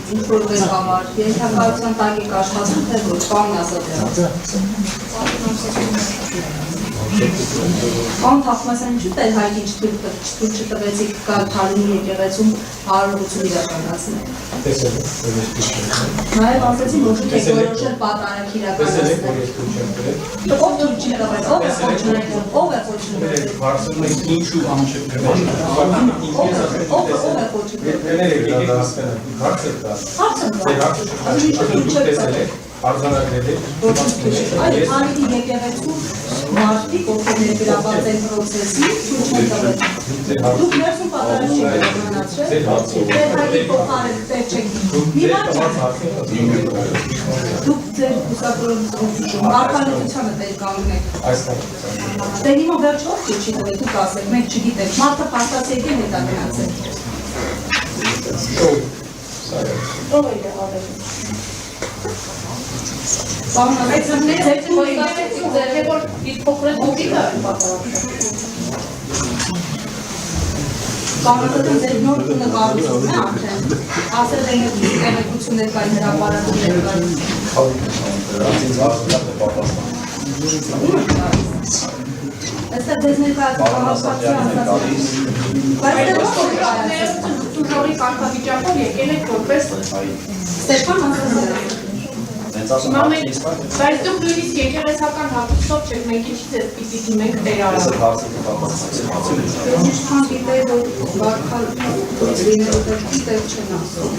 Ինֆորմեր համար, ենթակայության տակ եք աշխատում, թե ոչ, պարոն Ասատրյան։ Պարոն Թախմասյան, ինչու տեր հայտին չթույլ չտվեցիք Թալինի եկեղեցում արարողություն իրականացնել։ Նաև ասեցին, որ դուք եք որոշել պատարագ իրականացնել։ Ով թույլ չի տվել, ով է խոչընդոտել, ով է խոչընդոտել։ Հարցնում եք ինչու անչափ գրվել։ Ով է խոչընդոտել։ Այդ Թալինի եկեղեցում մարդիկ, ովքեր ներգրավված են պրոցեսին, թույլ չեն տվել։ Դուք ներսում պատարագ չեք իրականացրել, ձեր հայտի փոխարեն տեղ չեք դիմել։ Դուք ձեր արտահայտությանը տեղ կանգնեք։ Դե հիմա վերջը ով չի տվել, դուք ասեք, մենք չգիտենք, մարդը պարտած եկել հետա գնացել։ Ով է եղել։ Պարոն Ասատրյան, ձեր որ իր փոխրեն դուք եք Պարոն Ասատրյան, ձեր նոր նկարությունն է արդեն, ասել են տեղեկություններ կային, հրապարակումներ կային։ Այստեղ ձեզ ներկայացնում համապատասխան ասացին։ Բայց դեռ ո՞ր կայացնում։ Տուժորի կարգավիճակով եկել եք որպես Ստեփան Ասատրյան։ Բայց դուք նույնիսկ եկեղեցական հագուստով չեք, մենք ինչից է պիտի դիմենք տեր արարը։ Ինչքան գիտեի, որ վարքալ լինելու դեպքի տեղ չեն ասում։